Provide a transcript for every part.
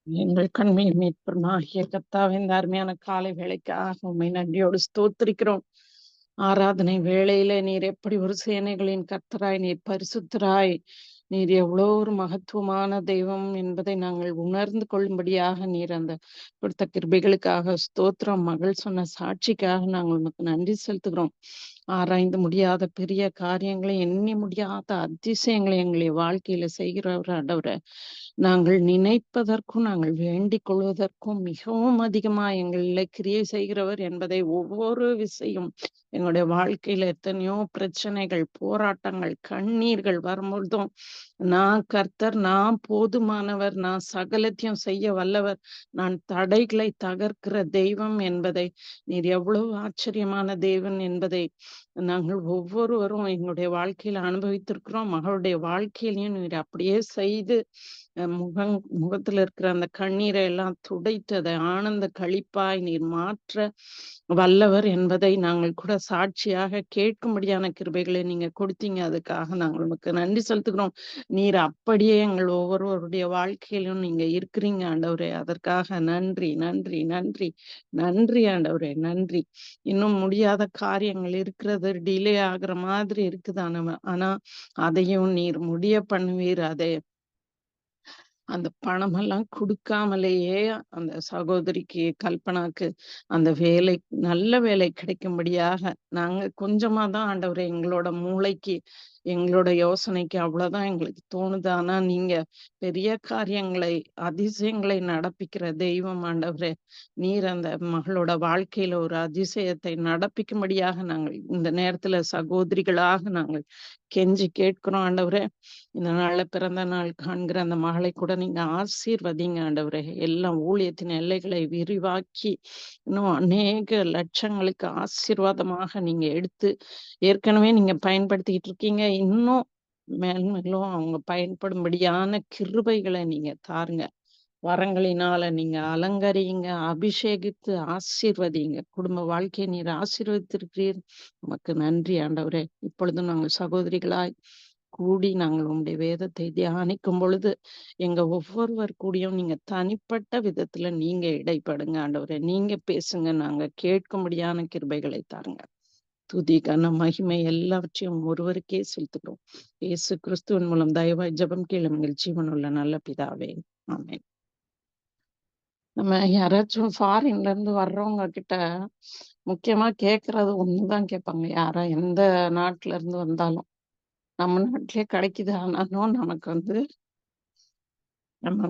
எங்கள் கண்மணி மீட்புமாகிய கர்த்தாவே, இந்த அருமையான காலை வேளைக்காக உம்மை நன்றியோடு ஸ்தோத்திரிக்கிறோம். ஆராதனை வேளையில நீர் எப்படி ஒரு சேனைகளின் கர்த்தராய், நீர் பரிசுத்தராய், நீர் எவ்வளோ ஒரு மகத்துவமான தெய்வம் என்பதை நாங்கள் உணர்ந்து கொள்ளும்படியாக நீர் அந்த கொடுத்த கிருபைகளுக்காக ஸ்தோத்திரம். மகள் சொன்ன சாட்சிக்காக நாங்கள் உமக்கு நன்றி செலுத்துகிறோம். ஆராய்ந்து முடியாத பெரிய காரியங்களை, எண்ணி முடியாத அதிசயங்களை எங்களுடைய வாழ்க்கையில செய்கிறவர் ஆண்டவரே. நாங்கள் நினைப்பதற்கும் நாங்கள் வேண்டிக் கொள்வதற்கும் மிகவும் அதிகமா எங்களிலே கிரியை செய்கிறவர் என்பதை ஒவ்வொரு விசையும் எங்களுடைய வாழ்க்கையில எத்தனையோ பிரச்சனைகள், போராட்டங்கள், கண்ணீர்கள் வரும்பொழுதும் நான் கர்த்தர், நான் போதுமானவர், நான் சகலத்தையும் செய்ய வல்லவர், நான் தடைகளை தகர்க்கிற தெய்வம் என்பதை, நீர் எவ்வளவு ஆச்சரியமான தேவன் என்பதை நாங்கள் ஒவ்வொருவரும் எங்களுடைய வாழ்க்கையில அனுபவித்திருக்கிறோம். மகளுடைய வாழ்க்கையிலையும் நீர் அப்படியே செய்து முகத்துல இருக்கிற அந்த கண்ணீரை எல்லாம் துடைத்து அதை ஆனந்த களிப்பாய் நீர் மாற்ற வல்லவர் என்பதை நாங்கள் கூட சாட்சியாக கேட்கும்படியான கிருபைகளை நீங்க கொடுத்தீங்க. அதுக்காக நாங்கள் உமக்கு நன்றி செலுத்துகிறோம். நீர் அப்படியே எங்கள் ஒவ்வொருவருடைய வாழ்க்கையிலும் நீங்க இருக்கிறீங்க ஆண்டவரே. அதற்காக நன்றி, நன்றி, நன்றி, நன்றி ஆண்டவரே, நன்றி. இன்னும் முடியாத காரியங்கள் இருக்கிறது, டிலே ஆகுற மாதிரி இருக்குது. ஆனா அதையும் நீர் முடிய பண்ணுவீர். அந்த பணமெல்லாம் குடுக்காமலேயே அந்த சகோதரிக்கு கல்பனாக்கு அந்த வேலை, நல்ல வேலை கிடைக்கும்படியாக நாங்க கொஞ்சமா தான் ஆண்டவரே, எங்களோட மூளைக்கு, எங்களோட யோசனைக்கு அவ்வளவுதான் எங்களுக்கு தோணுது. ஆனா நீங்க பெரிய காரியங்களை, அதிசயங்களை நடப்பிக்கிற தெய்வம் ஆண்டவரே. நீர் அந்த மகளோட வாழ்க்கையில ஒரு அதிசயத்தை நடப்பிக்கும்படியாக நாங்கள் இந்த நேரத்துல சகோதரிகளாக நாங்கள் கெஞ்சி கேட்கிறோம் ஆண்டவரே. இந்த நாள்ல பிறந்த நாள் காண்கிற அந்த மகளை கூட நீங்க ஆசீர்வதிங்க ஆண்டவரே. எல்லாம் ஊழியத்தின் எல்லைகளை விரிவாக்கி இன்னும் அநேக லட்சங்களுக்கு ஆசீர்வாதமாக நீங்க எடுத்து ஏற்கனவே நீங்க பயன்படுத்திக்கிட்டு இருக்கீங்க. இன்னும் மேலும் அவங்க பயன்படும்படியான கிருபைகளை நீங்க தாருங்க. வரங்களினால நீங்க அலங்கரிங்க, அபிஷேகித்து ஆசீர்வதிங்க. குடும்ப வாழ்க்கையை நீர் ஆசீர்வதித்திருக்கிறீர். உமக்கு நன்றி ஆண்டவரே. இப்பொழுதும் நாங்கள் சகோதரிகளாய் கூடி நாங்கள் உம்முடைய வேதத்தை தியானிக்கும் பொழுது எங்க ஒவ்வொருவர் கூடயும் நீங்க தனிப்பட்ட விதத்துல நீங்க இடைப்படுங்க ஆண்டவரே. நீங்க பேசுங்க, நாங்க கேட்கும்படியான கிருபைகளை தாருங்க. துதி, கன, மகிமை எல்லாவற்றையும் ஒருவருக்கே செலுத்துகிறோம். இயேசு கிறிஸ்துவின் மூலம் தயவாய் ஜெபம் கேளுங்கள் ஜீவனுள்ள நல்ல பிதாவே, ஆமென். நம்ம யாராச்சும் ஃபாரின்ல இருந்து வர்றவங்க கிட்ட முக்கியமா கேக்குறது ஒண்ணுதான் கேட்பாங்க. யாரா எந்த நாட்டுல இருந்து வந்தாலும் நம்ம நாட்டிலே கிடைக்குது. ஆனாலும் நமக்கு நம்ம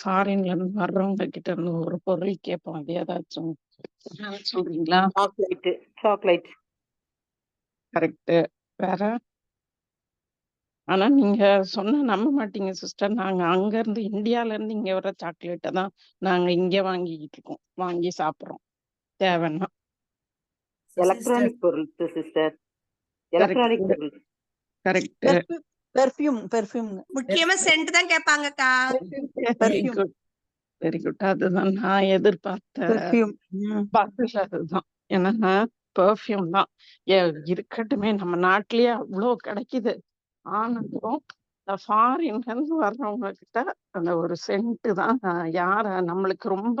ஃபாரின்ல இருந்து வர்றவங்க கிட்ட இருந்து ஒரு பொருள் கேட்போம். அது ஏதாச்சும் சொல்றீங்களா? சாக்லேட். கரெக்ட். வேற? ஆனா நீங்க சொன்னா நம்ப மாட்டீங்க சிஸ்டர். நாங்க அங்க இருந்து, இந்தியால இருந்து இங்க வர சாக்லேட்டை தான் நாங்க இங்க வாங்கிக்கிட்டு இருக்கோம், வாங்கி சாப்பிடுறோம் தேவைன்னா. எலக்ட்ரானிக் பொருள் சிஸ்டர். எலக்ட்ரானிக் பொருள். கரெக்ட். பெர்ஃப்யூம் முக்கியமா சென்ட் தான் கேட்பாங்கக்கா. Very good. அதுதான் நான் எதிர்பார்த்த பதில். அதுதான். ஏன்னா பெர்ஃப்யூம் தான் இருக்கட்டுமே, நம்ம நாட்டிலேயே அவ்வளோ கிடைக்குது. ஆனாலும் ஃபாரின்ல இருந்து வர்றவங்க கிட்ட அந்த ஒரு சென்ட் தான் யார நம்மளுக்கு ரொம்ப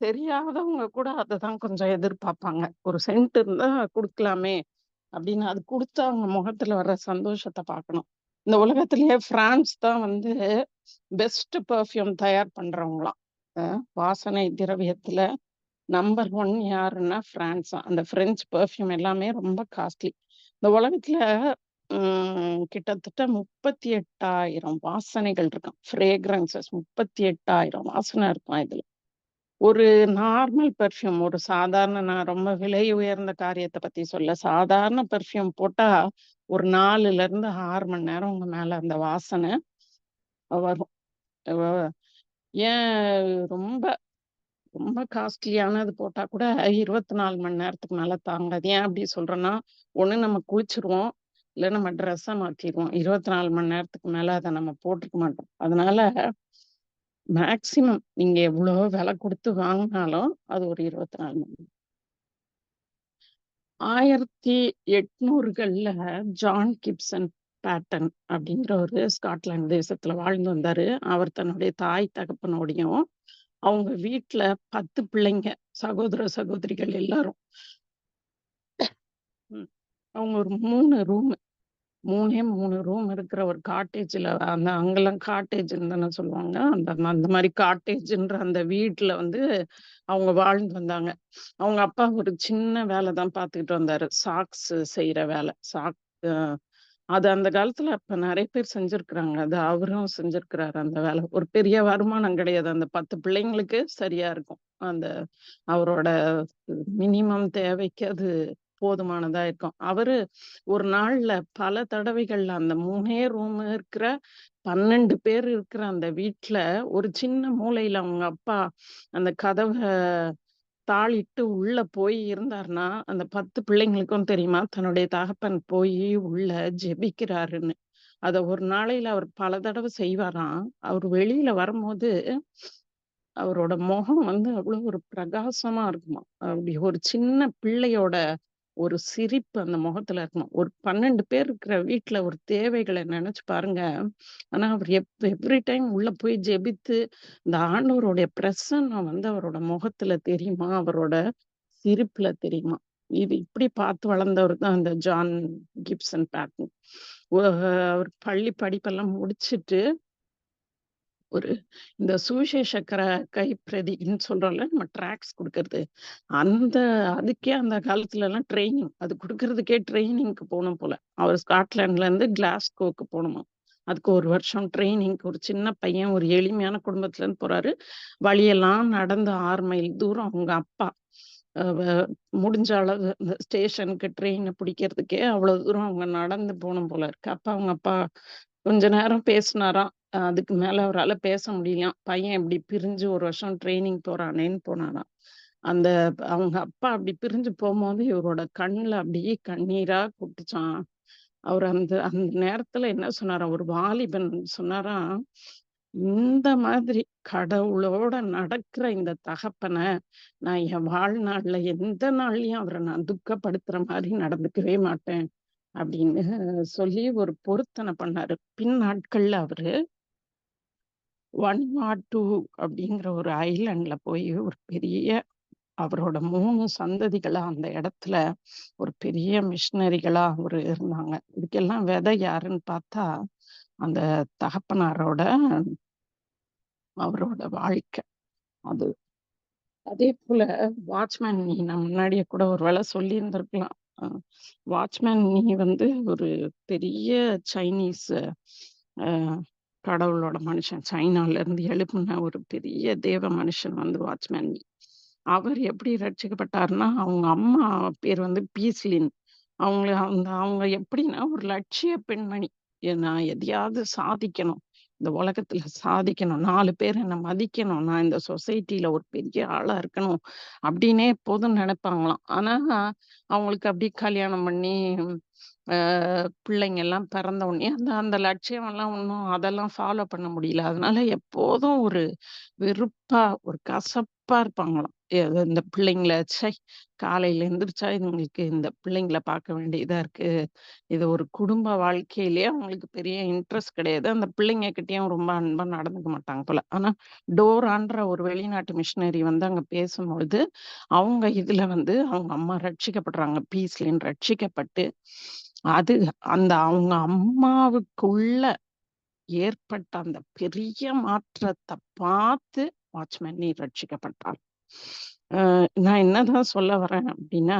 தெரியாதவங்க கூட அததான் கொஞ்சம் எதிர்பார்ப்பாங்க. ஒரு சென்ட் இருந்தா கொடுக்கலாமே அப்படின்னு. அது கொடுத்து அவங்க முகத்துல வர்ற சந்தோஷத்தை பார்க்கணும். இந்த உலகத்திலேயே பிரான்ஸ் தான் பெஸ்ட் பெர்ஃப்யூம் தயார் பண்றவங்களாம். வாசனை திரவியத்துல நம்பர் 1 யாருன்னா பிரான்ஸ். அந்த பிரெஞ்சு பெர்ஃப்யூம் எல்லாமே ரொம்ப காஸ்ட்லி. இந்த உலகத்துல கிட்டத்தட்ட 38,000 வாசனைகள் இருக்கும். ஃப்ரேக்ரன்சஸ் 38,000 வாசனை இருக்கும் இதுல. ஒரு நார்மல் பெர்ஃப்யூம், ஒரு சாதாரண, நான் ரொம்ப விலை உயர்ந்த காரியத்தை பத்தி சொல்ல, சாதாரண பெர்ஃப்யூம் போட்டா ஒரு 4ல இருந்து 6 மணி நேரம் உங்க மேல அந்த வாசனை வரும். ஏன் ரொம்ப ரொம்ப காஸ்ட்லியானது போட்டா கூட 24 மணி நேரத்துக்கு மேல தாங்காது. ஏன் அப்படி சொல்றேன்னா, ஒண்ணு நம்ம குளிச்சிருவோம், இல்ல நம்ம ட்ரெஸ்ஸை மாத்திடுவோம். 24 மணி நேரத்துக்கு மேல அதை நம்ம போட்டுக்க மாட்டோம். அதனால மேக்சிமம் நீங்க எவ்வளவு விலை கொடுத்து வாங்கினாலும் அது ஒரு 24 மணி நேரம். 1800கள்ல ஜான் கிப்சன் பேட்டன் அப்படிங்கிற ஒரு ஸ்காட்லாந்து தேசத்துல வாழ்ந்து வந்தாரு. அவர் தன்னுடைய தாய் தகப்பனோடையும் அவங்க வீட்ல 10 பிள்ளைங்க, சகோதர, சகோதரிகள் எல்லாரும். ம். அவங்க ஒரு 3 ரூம் 3 ரூம் இருக்கிற ஒரு காட்டேஜ்ல அங்கெல்லாம் காட்டேஜ்ன்னு தானே சொல்லுவாங்க. அந்த அந்த மாரி காட்டேஜ்ன்ற அந்த வீட்ல வந்து அவங்க வாழ்ந்து வந்தாங்க. அவங்க அப்பா ஒரு சின்ன வேலை தான் பார்த்துக்கிட்டு வந்தாரு. சாக்ஸ் செய்ற வேலை. அ அது அந்த காலத்துல அப்ப நெறைய பேர் செஞ்சிருக்கிறாங்க. அது அவரும் செஞ்சிருக்கிறாரு அந்த வேலை. ஒரு பெரிய வருமானம் கிடையாது. அந்த 10 பிள்ளைங்களுக்கு சரியா இருக்கும். அந்த அவரோட மினிமம் தேவைக்கு அது போதுமானதா இருக்கும். அவரு ஒரு நாள்ல பல தடவைகள்ல அந்த 3 ரூம் இருக்கிற 12 பேர் இருக்கிற அந்த வீட்ல ஒரு சின்ன மூலையில அவங்க அப்பா அந்த கதவ தாளிட்டு உள்ள போய் இருந்தார்ன்னா, அந்த 10 பிள்ளைங்களுக்கும் தெரியுமா, தன்னுடைய தகப்பன் போயி உள்ள ஜெபிக்கிறாருன்னு. அத ஒரு நாளையில அவர் பல தடவ செய்வாராம். அவரு வெளியில வரும்போது, அவரோட முகம் வந்து அவ்வளோ ஒரு பிரகாசமா இருக்குமாம். அப்படி ஒரு சின்ன பிள்ளையோட ஒரு சிரிப்பு அந்த முகத்துல இருக்குமாம். ஒரு 12 பேர் இருக்கிற வீட்ல ஒரு தேவைகள நெனச்சு பாருங்க. ஆனா, அவர் எவ்ரி டைம் உள்ள போய் ஜெபித்து, இந்த ஆண்டவருடைய பிரசன்னம் வந்து அவரோட முகத்துல தெரியுமா, அவரோட சிரிப்புல தெரியுமா. இது இப்படி பார்த்து வளர்ந்தவர் தான் அந்த ஜான் கிப்சன் பேட்டன். ஒ அவர் பள்ளி படிப்பெல்லாம் முடிச்சுட்டு ஒரு இந்த சுவிசேஷ கைப்பிரதின்னு சொல்றோம்ல, நம்ம ட்ராக்ஸ் குடுக்கறது. அந்த அதுக்கே அந்த காலத்துலலாம் ட்ரெய்னிங். அது குடுக்கறதுக்கே ட்ரெய்னிங்க்கு போணும் போல. அவர் ஸ்காட்லாண்ட்லேருந்து கிளாஸ்கோக்கு போணுமாம். அதுக்கு 1 வருஷம் ட்ரெய்னிங்க்கு ஒரு சின்ன பையன் ஒரு எளிமையான குடும்பத்துலருந்து போறாரு. வழியெல்லாம் நடந்து 6 மைல் தூரம் அவங்க அப்பா அ வ முடிஞ்ச அளவு இந்த ஸ்டேஷனுக்கு ட்ரெயின பிடிக்கிறதுக்கே அவ்வளோ தூரம் அவங்க நடந்து போணும் போல இருக்கு. அப்ப அவங்க அப்பா கொஞ்ச நேரம் பேசினாராம். அதுக்கு மேல அவரால பேச முடியலையாம். பையன் இப்படி பிரிஞ்சு 1 வருஷம் ட்ரெய்னிங் போறானேன்னு போனாராம். அந்த அவங்க அப்பா அப்படி பிரிஞ்சு போம்போது இவரோட கண்ல அப்படியே கண்ணீரா கொட்டுச்சாம். அவரு அந்த அந்த நேரத்துல என்ன சொன்னாராம், ஒரு வாலிபன் சொன்னாராம், "இந்த மாதிரி கடவுளோட நடக்கிற இந்த தகப்பன, நான் என் வாழ்நாள்ல எந்த நாள்லயும் அவர நான் துக்கப்படுத்துற மாரி நடந்துக்கவே மாட்டேன்." அப்படின்னு சொல்லி ஒரு பொருத்தன பண்ணாரு. பின் நாட்கள்ல அவரு வனுவாட்டு அப்படிங்கிற ஒரு ஐலேண்ட்ல போய் ஒரு பெரிய அவரோட 3 சந்ததிகளா அந்த இடத்துல ஒரு பெரிய மிஷனரிகளா அவரு இருந்தாங்க. இதுக்கெல்லாம் விதை யாருன்னு பார்த்தா, அந்த தகப்பனாரோட அவரோட வாழ்க்கை. அது அதேபோல வாட்ச்மேன் நீ நான் முன்னாடியே கூட ஒரு வேளை சொல்லியிருந்திருக்கலாம். அ வாட்ச்மேன் நீ வந்து ஒரு பெரிய சைனீஸ் அ கடவுளோட மனுஷன். சைனாலருந்து எழுப்புன ஒரு பெரிய தேவ மனுஷன் வந்து வாட்ச்மேன் நீ. அவர் எப்படி ரட்சிக்கப்பட்டாருன்னா, அவங்க அம்மா பேர் வந்து பீஸ்லின். அவங்க எப்படின்னா ஒரு லட்சிய பெண்மணி. நான் எதையாவது சாதிக்கணும். இந்த உலகத்துல சாதிக்கணும். 4 பேர் என்ன மதிக்கணும். நான் இந்த சொசைட்டில ஒரு பெரிய ஆளா இருக்கணும். அப்டின்னே எப்போதும் நெனைப்பாங்களாம். ஆனா, அவங்களுக்கு அப்டி கல்யாணம் பண்ணி, அ பிள்ளைங்க எல்லாம் பிறந்த உடனே அந்த அந்த லட்சியமெல்லாம் ஒண்ணும் அதெல்லாம் ஃபாலோ பண்ண முடியல. அதனால எப்போதும் ஒரு வெறுப்பா, ஒரு கசப்பா இருப்பாங்களாம். இந்த பிள்ளைங்கள காலையில எந்திரிச்சா இதுங்களுக்கு இந்த பிள்ளைங்கள பார்க்க வேண்டியதா இருக்கு. இது ஒரு குடும்ப வாழ்க்கையிலயே அவங்களுக்கு பெரிய இன்ட்ரெஸ்ட் கிடையாது. அந்த பிள்ளைங்க கிட்டயும் ரொம்ப அன்பா நடந்துக்க மாட்டாங்க போல. ஆனா டோரான்ற ஒரு வெளிநாட்டு மிஷனரி வந்து அங்க பேசும்பொழுது, அவங்க இதுல வந்து அவங்க அம்மா ரட்சிக்கப்படுறாங்க. பீஸ்லின் ரட்சிக்கப்பட்டு, அது அந்த அவங்க அம்மாவுக்குள்ள ஏற்பட்ட அந்த பெரிய மாற்றத்த பார்த்து வாட்ச்மேன் நீ ரட்சிக்கப்பட்டார். நான் என்னதான் சொல்ல வரேன் அப்டின்னா,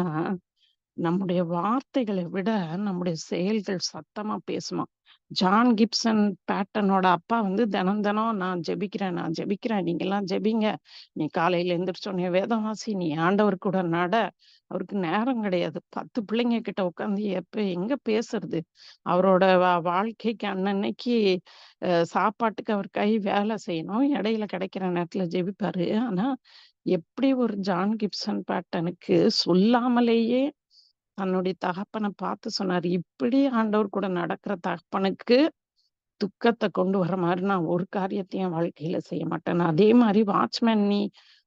நம்முடைய வார்த்தைகளை விட நம்முடைய செயல்கள் சத்தமா பேசுமாம். ஜான் கிப்சன் பேட்டனோட அப்பா வந்து தினம் தினம் நான் ஜெபிக்கிறேன். நீங்கலாம் ஜெபிங்க. நீ காலையில எந்திரிச்ச உடனே வேதம் வாசி. நீ ஆண்டவர் கூட நட. அவருக்கு நேரம் கிடையாது. 10 பிள்ளைங்க கிட்ட உட்காந்து எங்க பேசுறது? அவரோட வாழ்க்கைக்கு அன்னன்னைக்கு சாப்பாட்டுக்கு அவர் கை வேலை செய்யணும். இடையில கிடைக்கிற நேரத்துல ஜெபிப்பாரு. ஆனா, எப்படி ஒரு ஜான் கிப்சன் பேட்டனுக்கு சொல்லாமலேயே தன்னுடைய தகப்பன பார்த்து சொன்னாரு. இப்படி ஆண்டவர் கூட நடக்கிற தகப்பனுக்கு துக்கத்த கொண்டு வர மாரி நான் ஒரு காரியத்தையும் என் வாழ்க்கையில செய்ய மாட்டேன். அதே மாரி வாட்ச்மேன் நீ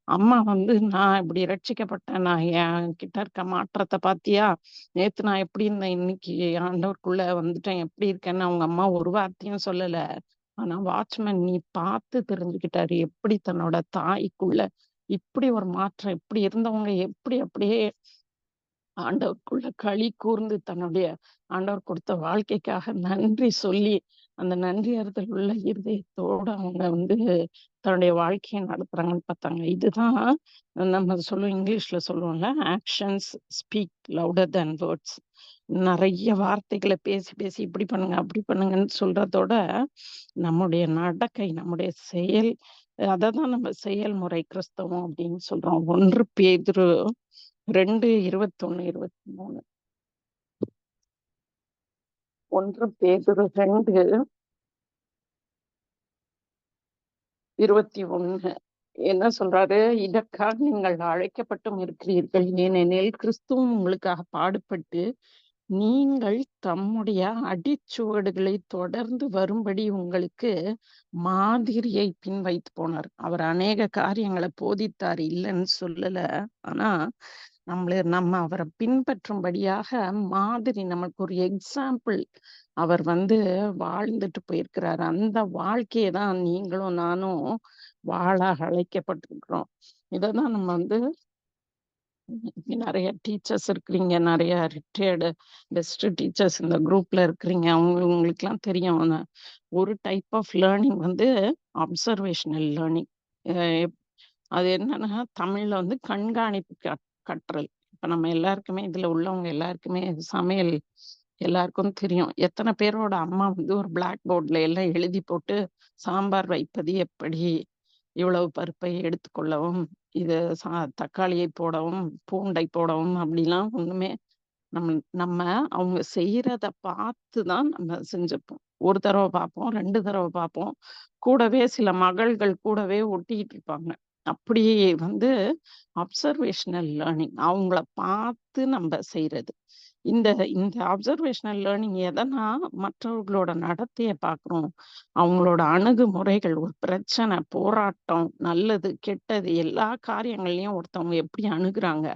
அம்மா வந்து நான் இப்படி ரட்சிக்கப்பட்டேன். நான் என்கிட்ட இருக்க மாற்றத்த பார்த்தியா? நேத்து நான் எப்படி இருந்தேன், இன்னைக்கு ஆண்டவருக்குள்ள வந்துட்டேன். எப்படி இருக்கேன்னு அவங்க அம்மா ஒரு வார்த்தையும் சொல்லல. ஆனா வாட்ச்மேன் நீ பார்த்து தெரிஞ்சுக்கிட்டாரு. எப்படி தன்னோட தாய்க்குள்ள இப்படி ஒரு மாற்றம், இப்படி இருந்தவங்க எப்படி அப்படியே ஆண்டவருக்குள்ள களி கூர்ந்து தன்னுடைய ஆண்டவர் கொடுத்த வாழ்க்கைக்காக நன்றி சொல்லி, அந்த நன்றியறிதல் உள்ள இருதயத்தோட அவங்க வந்து தன்னுடைய வாழ்க்கைய நடத்துறாங்கன்னு பார்த்தாங்க. இதுதான் நம்ம சொல்லுவோம், இங்கிலீஷ்ல சொல்லுவோம்ல, ஆக்ஷன்ஸ் ஸ்பீக் லவுடர் தேன் வேர்ட்ஸ். நெறைய வார்த்தைகள பேசி, பேசி இப்படி பண்ணுங்க, அப்படி பண்ணுங்கன்னு சொல்றதோட, நம்முடைய நடக்கை, நம்முடைய செயல், அததான் நம்ம செயல்முறை கிறிஸ்தவம் அப்படின்னு சொல்றோம். 1 பேதுரு 2, 21, 23. 1 பேதுரு 2, 21 என்ன சொல்றாரு? இதற்காக நீங்கள் அழைக்கப்பட்டும் இருக்கிறீர்கள். ஏனெனில் கிறிஸ்துவும் உங்களுக்காக பாடுபட்டு, நீங்கள் தம்முடைய அடிச்சுவடுகளை தொடர்ந்து வரும்படி உங்களுக்கு மாதிரியை பின்வைத்து போனார். அவர் அநேக காரியங்கள போதித்தார், இல்லன்னு சொல்லல. ஆனா, நம்ம அவர பின்பற்றும்படியாக மாதிரி நமக்கு ஒரு எக்ஸாம்பிள் அவர் வந்து வாழ்ந்துட்டு போயிருக்கிறாரு. அந்த வாழ்க்கைய தான் நீங்களும் நானும் வாழ அழைக்கப்பட்டிருக்கிறோம். இததான் நம்ம வந்து இங்க நெறைய டீச்சர்ஸ் இருக்கிறீங்க. நெறைய ரிட்டயர்டு பெஸ்ட் டீச்சர்ஸ் இந்த குரூப்ல இருக்கிறீங்க. உங்களுக்கெல்லாம் தெரியும். ஒரு டைப் ஆஃப் லேர்னிங் வந்து அப்சர்வேஷனல் லேர்னிங். அ அது என்னன்னா, தமிழ்ல வந்து கண்காணிப்பு கற்றல். இப்ப நம்ம எல்லாருக்குமே இதுல உள்ளவங்க எல்லாருக்குமே சமையல் எல்லாருக்கும் தெரியும். எத்தன பேரோட அம்மா வந்து ஒரு பிளாக் போர்ட்ல எல்லாம் எழுதி போட்டு, சாம்பார் வைப்பது எப்படி? இவ்வளவு பருப்பை எடுத்துக்கொள்ளவும், இது தக்காளியை போடவும், பூண்டை போடவும் அப்படிலாம் ஒண்ணுமே நம்ம நம்ம அவங்க செய்யறத பார்த்து தான் நம்ம செஞ்சுப்போம். ஒரு தடவ பார்ப்போம், 2 தடவ பார்ப்போம். கூடவே சில மகள்கள் கூடவே ஒட்டிக்கிட்டு இருப்பாங்க. அப்படி வந்து அப்சர்வேஷனல் லேர்னிங். அவங்கள பார்த்து நம்ப செய்றது. இந்த இந்த அப்சர்வேஷனல் லேர்னிங் எதனா மற்றவர்களோட நடத்தைய பார்க்குறோம். அவங்களோட அணுகுமுறைகள், ஒரு பிரச்சனை, போராட்டம், நல்லது, கெட்டது எல்லா காரியங்கள்லயும் ஒருத்தவங்க எப்படி அணுகுறாங்க.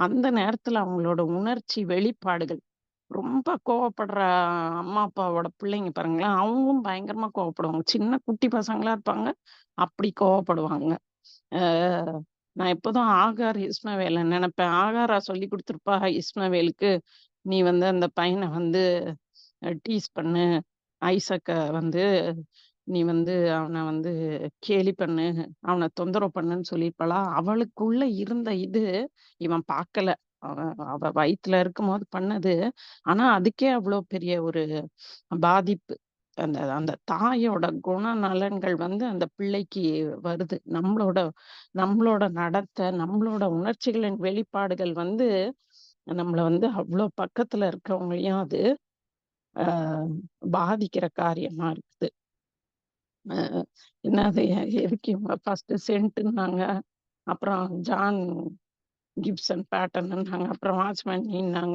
அந்த நேரத்துல அவங்களோட உணர்ச்சி வெளிப்பாடுகள். ரொம்ப கோவப்படுற அம்மா, அப்பாவோட பிள்ளைங்க பாருங்களேன், அவங்களும் பயங்கரமா கோவப்படுவாங்க. சின்ன குட்டி பசங்களா இருப்பாங்க. அப்படி கோவப்படுவாங்க. அ நான் எப்போதும் ஆகார், இஸ்மவேல நெனப்பேன். ஆகாரா சொல்லிக் குடுத்துருப்பா இஸ்மவேலுக்கு, "நீ வந்து அந்த பையன வந்து டீஸ் பண்ணு. ஐசக்க வந்து நீ வந்து அவன வந்து கேலி பண்ணு, அவன தொந்தரவு பண்ணுன்னு" சொல்லியிருப்பாளா? அவளுக்குள்ள இருந்த இது இவன் பார்க்கல. அவ அவ வயித்துல இருக்கும்போது பண்ணது. ஆனா, அதுக்கே அவ்ளோ பெரிய ஒரு பாதிப்பு. அந்த அந்த தாயோட குணநலன்கள் வந்து அந்த பிள்ளைக்கு வருது. நம்மளோட நம்மளோட நடத்தை, நம்மளோட உணர்ச்சிகளின் வெளிப்பாடுகள் வந்து நம்மள வந்து அவ்ளோ பக்கத்துல இருக்கவங்களையும் அது அ பாதிக்கிற காரியமா இருக்குது. அ என்னது எதுக்கு இவங்க ஃபர்ஸ்ட்டு சென்ட்டுன்னாங்க. அப்புறம் ஜான் கிப்சன் பேட்டர்ன்னுனாங்க. அப்புறம் வாட்ச்மேன்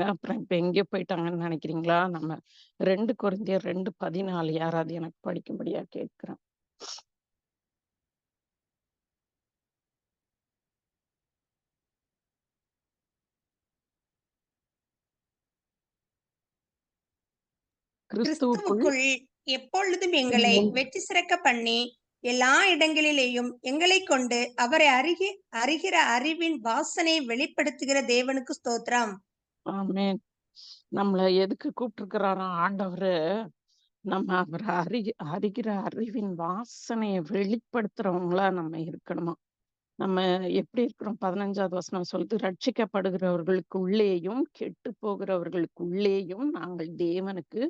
அப்புறம் இப்ப எங்கேயோ போயிட்டாங்கன்னு நெனைக்கிறீங்களா? நம்ம 2 கொரிந்தியர் 2:14 யாராவது எனக்கு படிக்கும்படியா கேட்கிறேன். கிறிஸ்துவுக்குள் கிறிஸ்துவுக்குள் எப்பொழுதும் எங்களை வெற்றி சிறக்க பண்ணி எல்லா இடங்களிலேயும் எங்களைக் கொண்டு அவரை அறிகிற அறிவின் வாசனை வெளிப்படுத்துகிற தேவனுக்கு ஸ்தோத்திரம். ஆமென். நம்மள எதுக்கு கூப்பிட்டுருக்கிறாராம் ஆண்டவரு? நம்ம அவர அறிகிற அறிவின் வாசனைய வெளிப்படுத்துறவங்களா நம்ம இருக்கணுமா? நம்ம எப்படி இருக்கிறோம்? 15வது வசனம் சொல்லுது, ரட்சிக்கப்படுகிறவர்களுக்குள்ளேயும், கெட்டுப் போகிறவர்களுக்குள்ளேயும் நாங்கள் தேவனுக்கு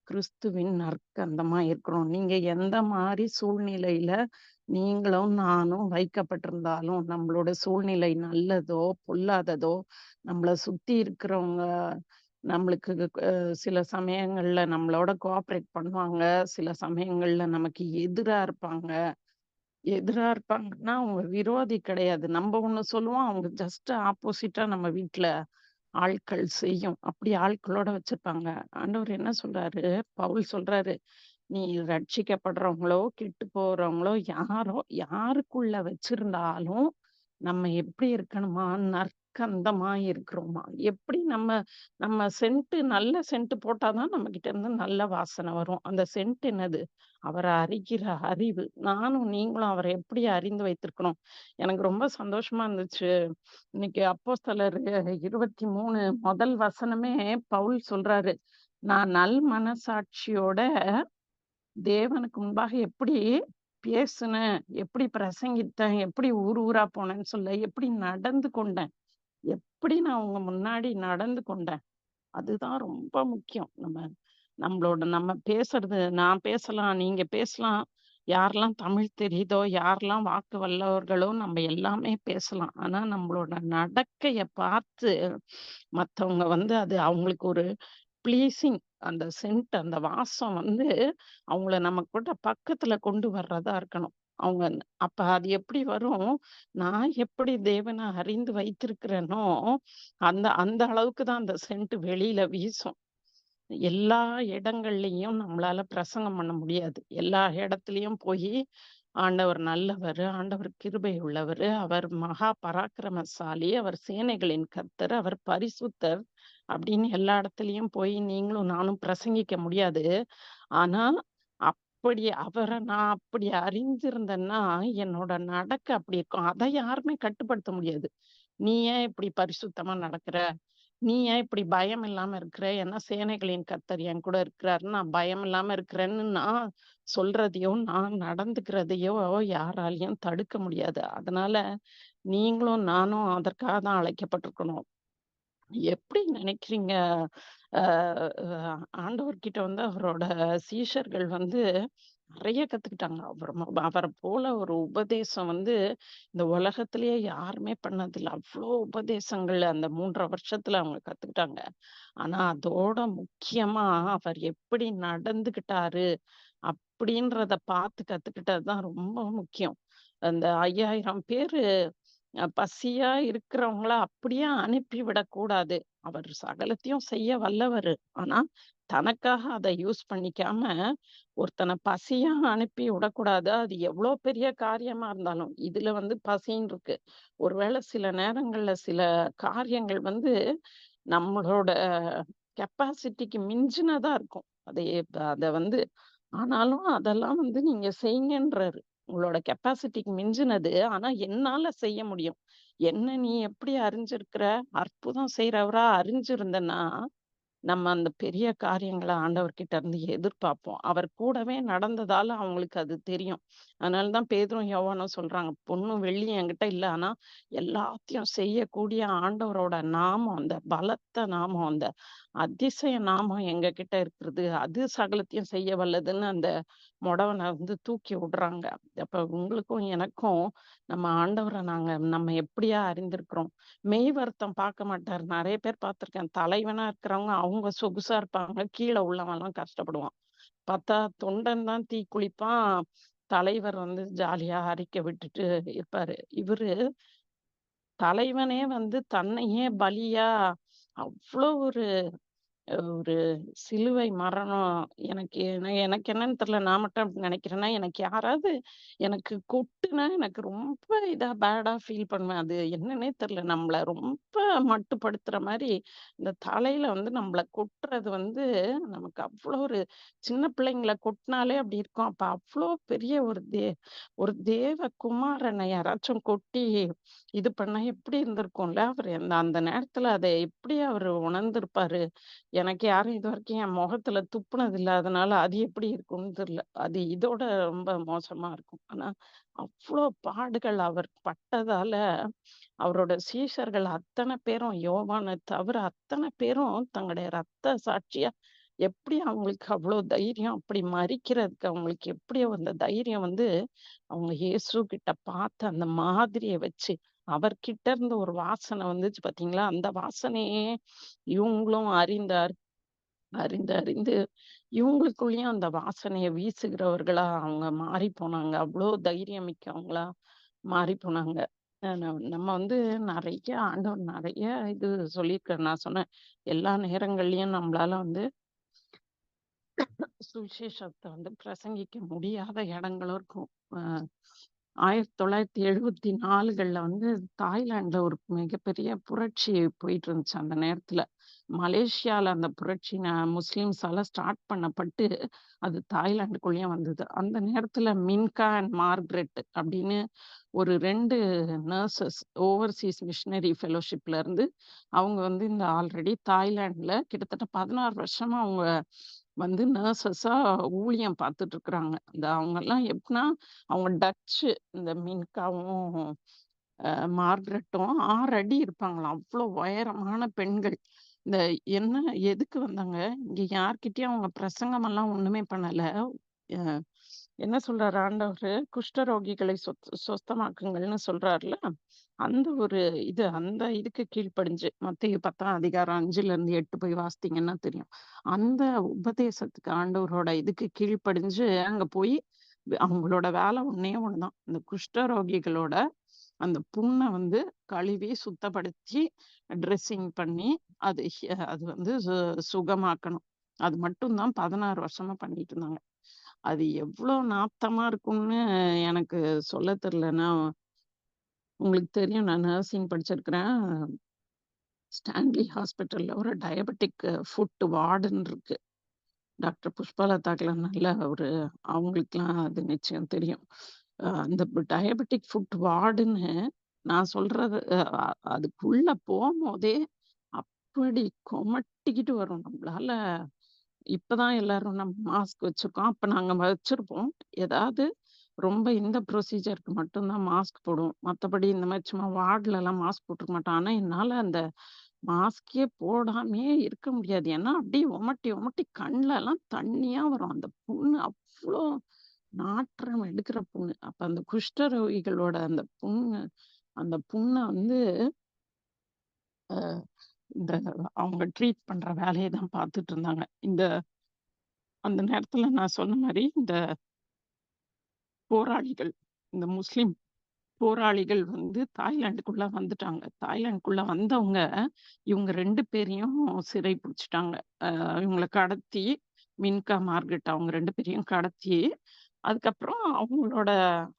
கிறிஸ்துவின் நற்கந்தமா இருக்கிறோம். நீங்க எந்த மாரி சூழ்நிலையில நீங்களும் நானும் வைக்கப்பட்டிருந்தாலும், நம்மளோட சூழ்நிலை நல்லதோ, பொல்லாததோ, நம்மள சுத்தி இருக்கிறவங்க நம்மளுக்கு சில சமயங்கள்ல நம்மளோட கோஆப்பரேட் பண்ணுவாங்க. சில சமயங்கள்ல நமக்கு எதிரா இருப்பாங்க. எதிரா இருப்பாங்கன்னா, அவங்க விரோதி கிடையாது. நம்ப ஒண்ணு சொல்லுவோம், அவங்க ஜஸ்ட் ஆப்போசிட்டா நம்ம வீட்ல ஆட்கள் செய்யும். அப்படி ஆட்களோட வச்சிருப்பாங்க. ஆண்டவர் என்ன சொல்றாரு? பவுல் சொல்றாரு, "நீ ரட்சிக்கப்படுறவங்களோ, கெட்டு போறவங்களோ யாருக்குள்ள வச்சிருந்தாலும், நம்ம எப்படி இருக்கணுமா? கந்தமா இருக்கிறோமா? எப்படி நம்ம சென்ட் நல்ல சென்ட் போட்டாதான் நம்ம கிட்ட இருந்து நல்ல வாசனை வரும். அந்த சென்ட் என்னது? அவர அறிகிற அறிவு. நானும் நீங்களும் அவர எப்படி அறிந்து வைத்திருக்கிறோம்? எனக்கு ரொம்ப சந்தோஷமா இருந்துச்சு. இன்னைக்கு அப்போஸ்தலர் 23 முதல் வசனமே பவுல் சொல்றாரு. நான் நல் மனசாட்சியோட தேவனுக்கு முன்பாக எப்படி பேசுனேன், எப்படி பிரசங்கித்தேன், எப்படி ஊர் ஊரா போனேன்னு சொல்ல, எப்படி நடந்து கொண்டேன், எப்படி நான் உங்க முன்னாடி நடந்து கொண்டேன். அதுதான் ரொம்ப முக்கியம். நம்ம பேசுறது நான் பேசலாம், நீங்க பேசலாம். யாரெல்லாம் தமிழ் தெரியுதோ, யாரெல்லாம் வாக்கு வல்லவர்களோ நம்ம எல்லாமே பேசலாம். ஆனா நம்மளோட நடக்கைய பார்த்து மத்தவங்க வந்து அது அவங்களுக்கு ஒரு ப்ளீசிங் அந்த சென்ட் அந்த வாசம் வந்து அவங்கள நம்ம கூட பக்கத்துல கொண்டு வர்றதா இருக்கணும். அவங்க அப்ப அது எப்படி வரும்? நான் எப்படி தேவனை அறிந்து வைத்திருக்கிறேனோ, அந்த அந்த அளவுக்கு தான் அந்த சென்ட் வெளியில வீசும். எல்லா இடங்கள்லயும் நம்மளால பிரசங்கம் பண்ண முடியாது. எல்லா இடத்துலயும் போயி, ஆண்டவர் நல்லவரு, ஆண்டவர் கிருபை உள்ளவரு, அவர் மகா பராக்கிரமசாலி, அவர் சேனைகளின் கர்த்தர், அவர் பரிசுத்தர் அப்படின்னு எல்லா இடத்துலயும் போய் நீங்களும் நானும் பிரசங்கிக்க முடியாது. ஆனா, அப்படி அவர நான் அப்படி அறிந்திருந்தேன்னா, என்னோட நடக்க அப்படி இருக்கும். அத யாருமே கட்டுப்படுத்த முடியாது. "நீ ஏன் இப்படி பரிசுத்தமா நடக்கிற? நீ ஏன் இப்படி பயம் இல்லாம இருக்கிற? ஏன்னா சேனைகளின் கர்த்தர் என் கூட இருக்கிறாருன்னு நான் பயம் இல்லாம இருக்கிறேன்னு நான் சொல்றதையோ, நான் நடந்துக்கிறதையோ யாராலயும் தடுக்க முடியாது. அதனால நீங்களும் நானும் அதற்காக தான் அழைக்கப்பட்டிருக்கணும். எப்படி நினைக்கிறீங்க? அ அ ஆண்டவர்கிட்ட வந்து அவரோட சீஷர்கள் வந்து நெறைய கத்துக்கிட்டாங்க. அவர போல ஒரு உபதேசம் வந்து இந்த உலகத்திலேயே யாருமே பண்ணதில்ல. அவ்ளோ உபதேசங்கள் அந்த 3 1/2 வருஷத்துல அவங்க கத்துக்கிட்டாங்க. ஆனா அதோட முக்கியமா அவர் எப்படி நடந்துக்கிட்டாரு அப்படின்றத பார்த்து கத்துக்கிட்டது தான் ரொம்ப முக்கியம். அந்த 5000 பேரு பசியா இருக்கிறவங்கள அப்படியே அனுப்பி விடக்கூடாது. அவர் சகலத்தையும் செய்ய வல்லவரு. ஆனா, தனக்காக அத யூஸ் பண்ணிக்காம, ஒருத்தன பசியா அனுப்பி விடக்கூடாது. அது எவ்ளோ பெரிய காரியமா இருந்தாலும். இதுல வந்து பசின்னு இருக்கு. ஒருவேளை சில நேரங்கள்ல சில காரியங்கள் வந்து நம்மளோட கெப்பாசிட்டிக்கு மிஞ்சினதா இருக்கும். அத வந்து ஆனாலும் அதெல்லாம் வந்து நீங்க செய்யுங்கன்றாரு. உங்களோட கெப்பாசிட்டிக்கு மிஞ்சினது. ஆனா என்னால செய்ய முடியும். என்ன நீ எப்படி அறிஞ்சிருக்கிற? அற்புதம் செய்றவரா அறிஞ்சிருந்தன்னா, நம்ம அந்த பெரிய காரியங்கள ஆண்டவர்கிட்ட இருந்து எதிர்பார்ப்போம். அவர் கூடவே நடந்ததால அவங்களுக்கு அது தெரியும். அதனால தான் பேதுரும், யோவானும் சொல்றாங்க, "பொன்னும் வெள்ளியும் என்கிட்ட இல்ல. ஆனா எல்லாத்தையும் செய்யக்கூடிய ஆண்டவரோட நாமம், அந்த பலத்த நாமம், அந்த அதிசய நாமம் எங்ககிட்ட இருக்கிறது. அது சகலத்தையும் செய்ய வல்லதுன்னு" அந்த மொடவன வந்து தூக்கி விடுறாங்க. அப்ப உங்களுக்கும் எனக்கும் நம்ம ஆண்டவர நம்ம எப்படியா அறிந்திருக்கிறோம்? மெய் வருத்தம் பார்க்க மாட்டாரு. நெறைய பேர் பார்த்துருக்கேன். தலைவனா இருக்கிறவங்க அவங்க சொகுசா இருப்பாங்க. கீழ உள்ளவன்லாம் கஷ்டப்படுவான். பார்த்தா தொண்டன் தான் தீக்குளிப்பான். தலைவர் வந்து ஜாலியா அறிக்கை விட்டுட்டு இருப்பாரு. இவரு தலைவனே வந்து தன்னையே பலியா அவ்ளோ ஒரு சிலுவை மரணம் எனக்கு என்னன்னு தெரியல. நான் மட்டும் அப்படி நினைக்கிறேன்னா, எனக்கு யாராவது எனக்கு கொட்டுனா எனக்கு ரொம்ப பேடா ஃபீல் பண்ணுவேன். அது என்னன்னே தெரியல. நம்மள ரொம்ப மட்டுப்படுத்துற மாரி, இந்த தலையில வந்து நம்மள கொட்டுறது வந்து நமக்கு அவ்வளோ ஒரு சின்ன பிள்ளைங்கள கொட்டுனாலே அப்படி இருக்கும். அப்ப அவ்வளோ பெரிய ஒரு தேவ குமாரனை யாராச்சும் கொட்டி இது பண்ணா எப்படி இருந்திருக்கும்ல? அவரு அந்த அந்த நேரத்துல அத எப்படி அவரு உணர்ந்திருப்பாரு? எனக்கு யாரும் இதுவரைக்கும் என் முகத்துல துப்புனது இல்ல. அதனால அது எப்படி இருக்கும்னு தெரியல. அது இதோட ரொம்ப மோசமா இருக்கும். ஆனா, அவ்ளோ பாடுகள் அவர் பட்டதால, அவரோட சீஷர்கள் அத்தன பேரும் யோவான தவிர அத்தன பேரும் தங்களுடைய ரத்த சாட்சியா எப்படி அவங்களுக்கு அவ்ளோ தைரியம், அப்படி மரிக்கிறதுக்கு அவங்களுக்கு எப்படி அந்த தைரியம் வந்து, அவங்க இயேசு கிட்ட பார்த்த அந்த மாதிரிய வச்சு, அவர்கிட்ட இருந்து ஒரு வாசனை வந்துச்சு பார்த்தீங்களா? அந்த வாசனையே இவங்களும் அறிந்து அறிந்து இவங்களுக்குள்ளயும் அந்த வாசனைய வீசுகிறவர்களா அவங்க மாறி போனாங்க. அவ்ளோ தைரியம் மிக்கவங்களா மாறி போனாங்க. நம்ம வந்து நெறைய ஆண்டவர் நெறைய இது சொல்லியிருக்காரு. நான் சொன்னேன், எல்லா நேரங்கள்லயும் நம்மளால வந்து சுவிசேஷத்த வந்து பிரசங்கிக்க முடியாத இடங்களும் இருக்கும். அ 1974கள்ல வந்து தாய்லாந்துல ஒரு மிகப்பெரிய புரட்சி போயிட்டு இருந்துச்சு அந்த நேரத்துல. மலேசியால அந்த புரட்சி முஸ்லிம்ஸால ஸ்டார்ட் பண்ணப்பட்டு, அது தாய்லாந்துக்குள்ளேயும் வந்தது. அந்த நேரத்துல மின்கா அண்ட் மார்கரெட் அப்படின்னு ஒரு 2 நர்சஸ் ஓவர்சீஸ் மிஷனரி ஃபெலோஷிப்ல இருந்து அவங்க வந்து இந்த ஆல்ரெடி தாய்லாந்துல கிட்டத்தட்ட 16 வருஷமா அவங்க வந்து நர்சஸா ஊழியம் பார்த்துட்டு இருக்கிறாங்க. அவங்கலாம் எப்படின்னா, அவங்க டச்சு இந்த மின்காவும் மார்கரெட்டும் 6 அடி இருப்பாங்களாம். அவ்ளோ உயரமான பெண்கள். இந்த என்ன எதுக்கு வந்தாங்க? இங்க யார்கிட்டயும் அவங்க பிரசங்கமெல்லாம் ஒண்ணுமே பண்ணல. அ என்ன சொல்றாரு ஆண்டவரு? குஷ்டரோகிகளை சொஸ்தமாக்குங்கள்னு சொல்றார்ல. அந்த ஒரு அந்த இதுக்கு கீழ்ப்படிஞ்சு மத்தேயு 10ஆம் அதிகாரம் 5ல இருந்து 8 போய் வாசித்தீங்கன்னா தெரியும். அந்த உபதேசத்துக்கு ஆண்டவரோட இதுக்கு கீழ்ப்படிஞ்சு அங்க போய் அவங்களோட வேலை ஒண்ணே ஒண்ணுதான். இந்த குஷ்டரோகிகளோட அந்த புண்ண வந்து கழுவி சுத்தப்படுத்தி ட்ரெஸ்ஸிங் பண்ணி அது வந்து சுகமாக்கணும். அது மட்டும் தான் 16 வருஷமா பண்ணிட்டு இருந்தாங்க. அது எவ்ளோ நாத்தமா இருக்கும்னு எனக்கு சொல்ல தெரியல. உங்களுக்கு தெரியும், நான் நர்சிங் படிச்சிருக்கிறேன். ஸ்டான்லி ஹாஸ்பிட்டல்ல ஒரு டயபெட்டிக் ஃபுட் வார்டுன்னு இருக்கு. டாக்டர் புஷ்பலதாக்கெல்லாம் நல்ல அவங்களுக்கெல்லாம் அது நிச்சயம் தெரியும். அந்த டயபெட்டிக் ஃபுட் வார்டுன்னு நான் சொல்றது அதுக்குள்ள போம்போதே அப்படி கொமட்டிக்கிட்டு வரும். நம்மளால இப்பதான் எல்லாரும் நம்ம மாஸ்க் வச்சிருக்கோம். அப்ப நாங்க வச்சிருப்போம். ஏதாவது ரொம்ப இந்த ப்ரொசீஜருக்கு மட்டும் தான் மாஸ்க் போடுவோம். மத்தபடி இந்த மாரி சும்மா வார்டுலலாம் மாஸ்க் போட்டுருக்க மாட்டோம். ஆனா என்னால அந்த மாஸ்கே போடாமயே இருக்க முடியாது. ஏன்னா அப்படியே ஒமட்டி, ஒமட்டி கண்லலாம் தண்ணியா வரும். அந்த புண்ணு அவ்ளோ நாற்றம் எடுக்கிற புண்ணு. அப்ப அந்த குஷ்டரோகிகளோட அந்த புண்ண வந்து அ இந்த அவங்க ட்ரீட் பண்ற வேலைய தான் பார்த்துட்டு இருந்தாங்க. அந்த நேரத்துல நான் சொன்ன மாரி இந்த போராளிகள், இந்த முஸ்லிம் போராளிகள் வந்து தாய்லாந்துக்குள்ள வந்துட்டாங்க. தாய்லாந்துக்குள்ள வந்தவங்க, இவங்க 2 பேரையும் சிறை பிடிச்சுட்டாங்க. இவங்கள கடத்தி, மின்கா, மார்கரெட் அவங்க 2 பேரையும் கடத்தி, அதுக்கப்புறம் அவங்களோட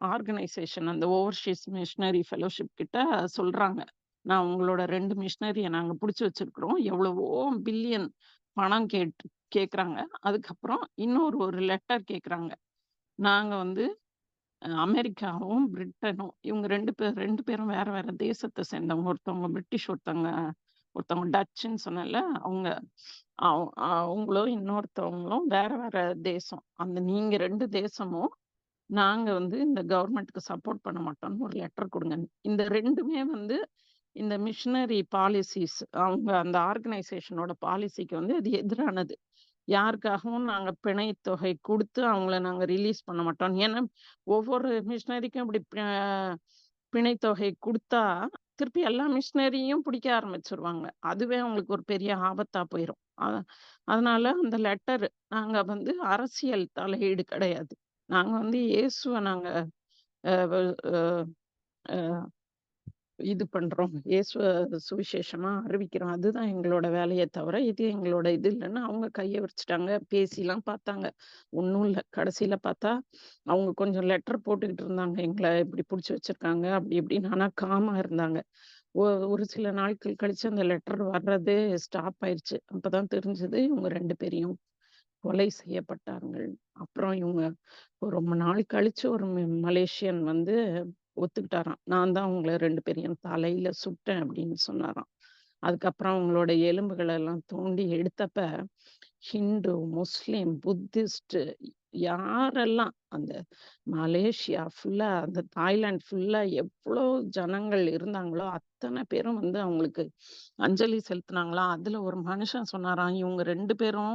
ஆர்கனைசேஷன் அந்த ஓவர்சீஸ் மிஷனரி ஃபெலோஷிப் கிட்ட சொல்றாங்க. நான் உங்களோட 2 மிஷனரிய நாங்க புடிச்சு வச்சிருக்கிறோம். எவ்வளவோ பில்லியன் பணம் கேட்கறாங்க. அதுக்கப்புறம் ஒரு லெட்டர் கேட்கறாங்க. நாங்க வந்து அமெரிக்காவும், பிரிட்டனும் இவங்க 2 பேரும் வேற வேற தேசத்த சேர்ந்தவங்க. ஒருத்தவங்க பிரிட்டிஷ், ஒருத்தவங்க டச்சுன்னு சொன்னேன்ல. அவங்க அவங்களும் இன்னொருத்தவங்களும் வேற வேற தேசம். நீங்க 2 தேசமும் நாங்க வந்து இந்த கவர்மெண்ட்க்கு சப்போர்ட் பண்ண மாட்டோம்னு ஒரு லெட்டர் குடுங்க. இந்த 2மே வந்து இந்த மிஷனரி பாலிசிஸ் அவங்க அந்த ஆர்கனைசேஷனோட பாலிசிக்கு வந்து அது எதிரானது. யாருக்காகவும் நாங்க பிணைத் தொகை குடுத்து அவங்கள நாங்க ரிலீஸ் பண்ண மாட்டோம். ஏன்னா, ஒவ்வொரு மிஷனரிக்கும் இப்படி பிணைத் தொகை குடுத்தா, திருப்பி எல்லா மிஷனரியும் பிடிக்க ஆரம்பிச்சுருவாங்க. அதுவே அவங்களுக்கு ஒரு பெரிய ஆபத்தா போயிரும். அதனால அந்த லெட்டர் நாங்க வந்து அரசியல் தலையீடு கிடையாது. நாங்க வந்து இயேசுவ நாங்க அ வ அ அ இது பண்றோம். இயேசுவ சுவிசேஷமா அறிவிக்கிறோம். அதுதான் எங்களோட வேலையே தவிர, இது எங்களோட இது இல்லன்னு அவங்க கைய விரிச்சுட்டாங்க. பேசிலாம் பார்த்தாங்க. ஒண்ணும் இல்ல. கடைசியில பார்த்தா, அவங்க கொஞ்சம் லெட்டர் போட்டுக்கிட்டு இருந்தாங்க. எங்கள இப்படி புடிச்சு வச்சிருக்காங்க, அப்படி இப்படின்னு. ஆனா காமா இருந்தாங்க. ஒ ஒரு சில நாட்கள் கழிச்சு அந்த லெட்டர் வர்றதே ஸ்டாப் ஆயிருச்சு. அப்பதான் தெரிஞ்சது இவங்க 2 பேரையும் கொலை செய்யப்பட்டார்கள். அப்புறம் இவங்க ரொம்ப நாள் கழிச்சு ஒரு மலேசியன் வந்து ஒத்துக்கிட்டாராம். நான் தான் உங்கள 2 பேரையும் தலையில சுட்டேன் அப்படின்னு சொன்னாராம். அதுக்கப்புறம் அவங்களோட எலும்புகள எல்லாம் தோண்டி எடுத்தப்ப, ஹிந்து, முஸ்லிம், புத்திஸ்ட் யாரெல்லாம் அந்த மலேசியா ஃபுல்லா, அந்த தாய்லாந்து ஃபுல்லா எவ்ளோ ஜனங்கள் இருந்தாங்களோ, அத்தன பேரும் வந்து அவங்களுக்கு அஞ்சலி செலுத்துனாங்களாம். அதுல ஒரு மனுஷன் சொன்னாராம், இவங்க 2 பேரும்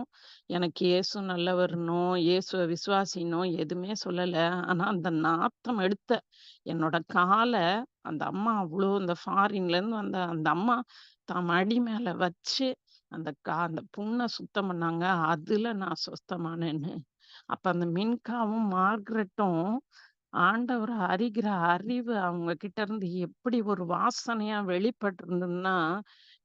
எனக்கு இயேசு நல்லவர்னோ, இயேசுவ விசுவாசினோ எதுவுமே சொல்லல. ஆனா அந்த நாத்தம் எடுத்த என்னோட கால அந்த அம்மா இந்த ஃபாரின்லேருந்து வந்த அந்த அம்மா தான் மடி மேல வச்சு, அந்த புண்ண சுத்தம் பண்ணாங்க. அதுல நான் சொஸ்தமானேன்னு. அப்ப அந்த மின்காவும், மார்கரெட்டும் ஆண்டவர அறிகிற அறிவு அவங்க கிட்ட இருந்து எப்படி ஒரு வாசனையா வெளிப்பட்டிருந்ததுன்னா,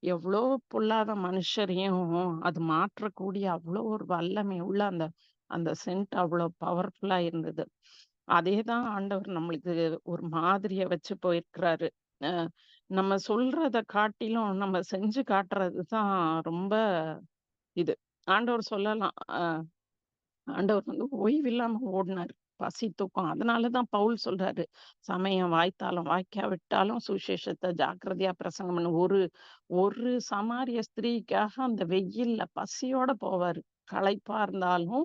எவ்ளோ பொல்லாத மனுஷரையும் அது மாற்றக்கூடிய அவ்ளோ ஒரு வல்லமை உள்ள அந்த அந்த சென்ட் அவ்ளோ பவர்ஃபுல்லா இருந்தது. அதேதான் ஆண்டவர் நம்மளுக்கு ஒரு மாதிரிய வச்சு போயிருக்கிறாரு. அ நம்ம சொல்றத காட்டிலும் நம்ம செஞ்சு காட்டுறது தான் ரொம்ப இது. ஆண்டவர் சொல்லலாம். ஆண்டவர் வந்து ஓய்வில்லாம ஓடுனாரு. பசி, தூக்கம். அதனால தான் பவுல் சொல்றாரு, "சமயம் வாய்த்தாலும் வாய்க்காவிட்டாலும் சுவிசேஷத்த ஜாக்கிரதையா பிரசங்கம் பண்ணு." ஒரு ஒரு சமாரிய ஸ்திரீக்காக அந்த வெயில்ல பசியோட போவாரு. களைப்பா இருந்தாலும்